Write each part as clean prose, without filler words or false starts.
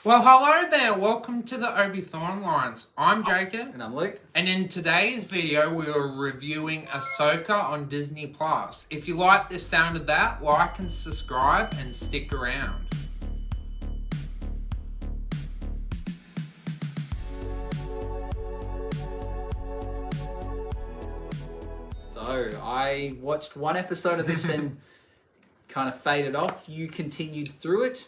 Well, hello there. Welcome to the Obi-Thorn Lines. I'm Jacob. And I'm Luke. And in today's video, we are reviewing AHSOKA on Disney+. If you like the sound of that, like and subscribe and stick around. So, I watched one episode of this and kind of faded off. You continued through it.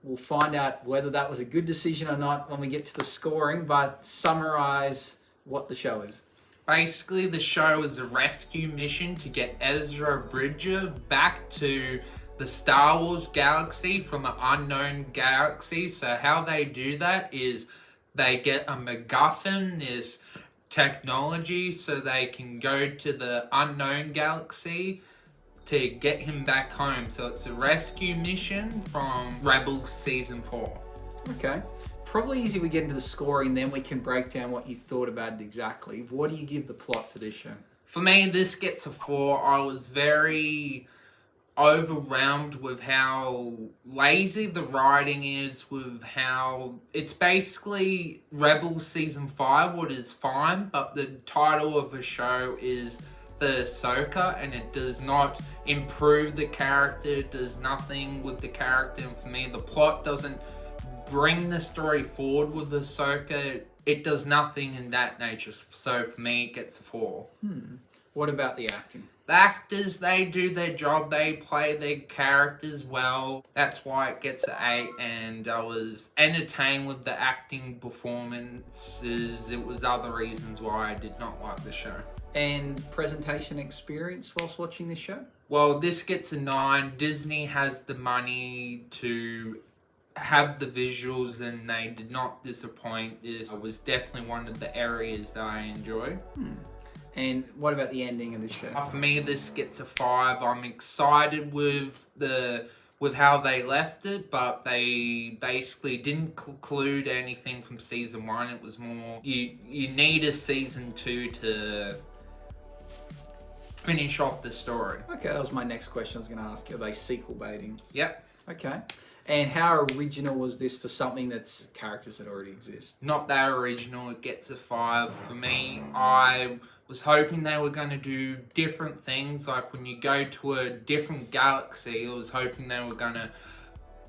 We'll find out whether that was a good decision or not when we get to the scoring, but summarize what the show is. Basically, the show is a rescue mission to get Ezra Bridger back to the Star Wars galaxy from an unknown galaxy. So how they do that is they get a MacGuffin, this technology, so they can go to the unknown galaxy to get him back home. So it's a rescue mission from Rebels Season 4. Okay. Probably easy we get into the scoring, then we can break down what you thought about it exactly. What do you give the plot for this show? For me, this gets a 4. I was very overwhelmed with how lazy the writing is, with how it's basically Rebels Season 5, what is fine, but the title of the show is the AHSOKA, and it does not improve the character, it does nothing with the character, and for me the plot doesn't bring the story forward with the AHSOKA. It does nothing in that nature, so for me it gets a 4. What about the acting? The actors, they do their job, they play their characters well. That's why it gets an 8, and I was entertained with the acting performances. It was other reasons why I did not like the show. And presentation experience whilst watching this show? Well, this gets a 9. Disney has the money to have the visuals, and they did not disappoint. This was definitely one of the areas that I enjoy. And what about the ending of the show? For me, this gets a 5. I'm excited with how they left it, but they basically didn't conclude anything from season 1. It was more you need a season 2 to finish off the story. Okay, that was my next question I was going to ask you. Are they sequel baiting? Yep. Okay. And how original was this for something that's characters that already exist? Not that original. It gets a 5. For me, I was hoping they were going to do different things. Like when you go to a different galaxy, I was hoping they were going to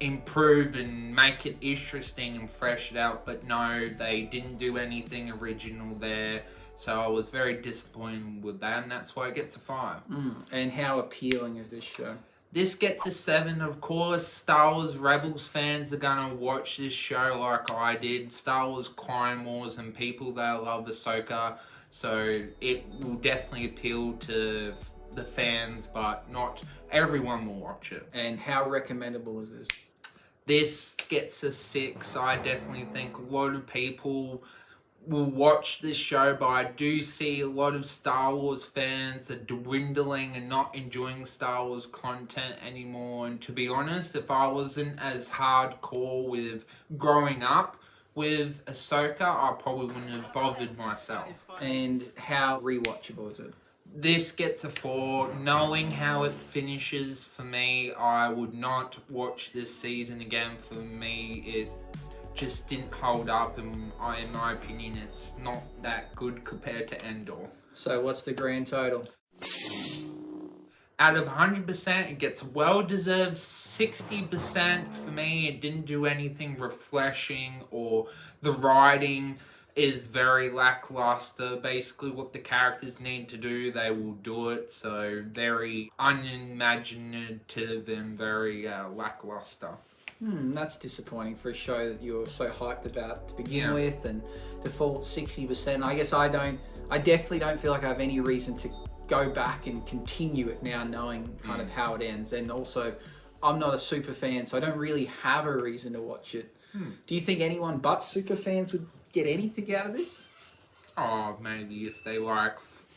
improve and make it interesting and fresh it out. But no, they didn't do anything original there. So I was very disappointed with that, and that's why it gets a 5. And how appealing is this show? This gets a 7. Of course, Star Wars Rebels fans are going to watch this show like I did. Star Wars Clone Wars and people that love AHSOKA. So it will definitely appeal to the fans, but not everyone will watch it. And how recommendable is this? This gets a 6. I definitely think a lot of people will watch this show, but I do see a lot of Star Wars fans are dwindling and not enjoying Star Wars content anymore. And to be honest, if I wasn't as hardcore with growing up with AHSOKA, I probably wouldn't have bothered myself. And how rewatchable is it? This gets a 4. Knowing how it finishes, for me, I would not watch this season again. For me, it just didn't hold up, and in my opinion, it's not that good compared to Endor. So what's the grand total? Out of 100%, it gets well-deserved 60%. For me, it didn't do anything refreshing, or the writing is very lackluster. Basically, what the characters need to do, they will do it. So very unimaginative and very lackluster. That's disappointing for a show that you're so hyped about to begin with, and default 60%. I guess I definitely don't feel like I have any reason to go back and continue it now, knowing kind of how it ends. And also, I'm not a super fan, so I don't really have a reason to watch it. Do you think anyone but super fans would get anything out of this? Oh, maybe if they like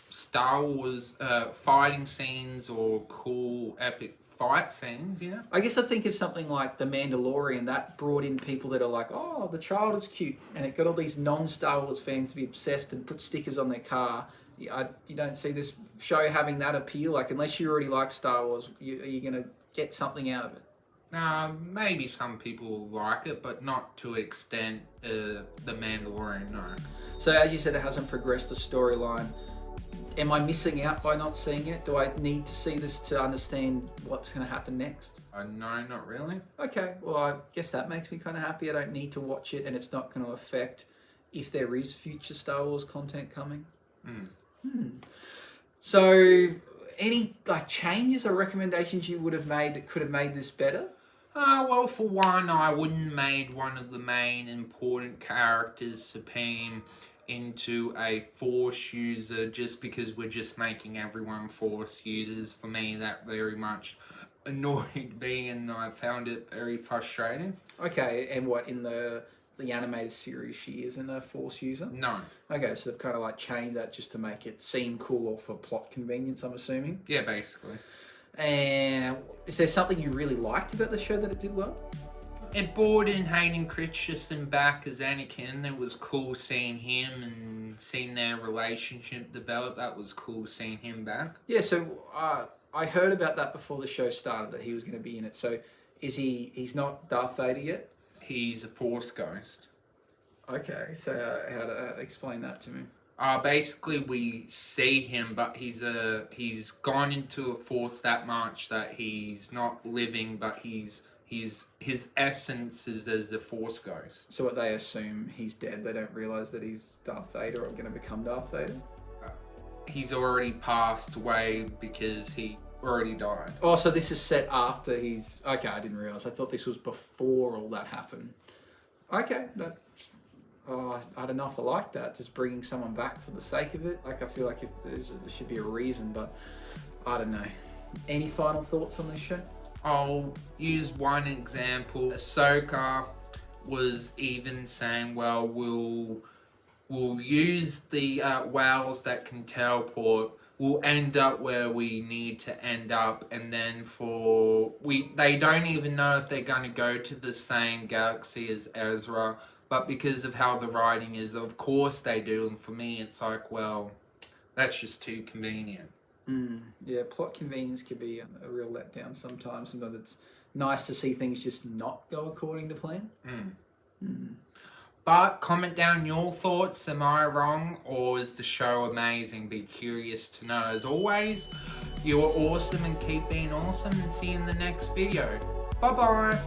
Star Wars fighting scenes or cool epic fight scenes, yeah. I guess I think of something like The Mandalorian, that brought in people that are like, oh, the child is cute, and it got all these non-Star Wars fans to be obsessed and put stickers on their car. You don't see this show having that appeal. Like, unless you already like Star Wars, are you going to get something out of it? Maybe some people will like it, but not to extent The Mandalorian, no. So as you said, it hasn't progressed the storyline. Am I missing out by not seeing it? Do I need to see this to understand what's going to happen next? No, not really. Okay, well, I guess that makes me kind of happy. I don't need to watch it, and it's not going to affect if there is future Star Wars content coming. So, any changes or recommendations you would have made that could have made this better? Well, for one, I wouldn't made one of the main important characters, Supreme, into a Force user just because we're just making everyone Force users. For me, that very much annoyed me, and I found it very frustrating. Okay, and what, in the animated series she isn't a Force user? No. Okay, so they've kind of changed that just to make it seem cool or for plot convenience, I'm assuming? Yeah, basically. And is there something you really liked about the show that it did well? It brought in Hayden Christensen back as Anakin. It was cool seeing him and seeing their relationship develop. That was cool seeing him back. Yeah, so I heard about that before the show started, that he was going to be in it. So he's not Darth Vader yet? He's a Force ghost. Okay, so how to explain that to me? Basically, we see him, but he's gone into a Force that much that he's not living, but his essence is as a Force ghost. So what, they assume he's dead? They don't realise that he's Darth Vader or going to become Darth Vader? He's already passed away because he already died. Oh, so this is set after he's... Okay, I didn't realise. I thought this was before all that happened. Okay, I don't know if I like that, just bringing someone back for the sake of it. I feel like there should be a reason, but I don't know. Any final thoughts on this show? I'll use one example. AHSOKA was even saying, well, we'll use the whales that can teleport. We'll end up where we need to end up, and then they don't even know if they're going to go to the same galaxy as Ezra. But because of how the writing is, of course they do. And for me, it's well, that's just too convenient. Yeah, plot convenience can be a real letdown sometimes. Sometimes it's nice to see things just not go according to plan. But comment down your thoughts. Am I wrong, or is the show amazing? Be curious to know. As always, you are awesome and keep being awesome, and see you in the next video. Bye-bye.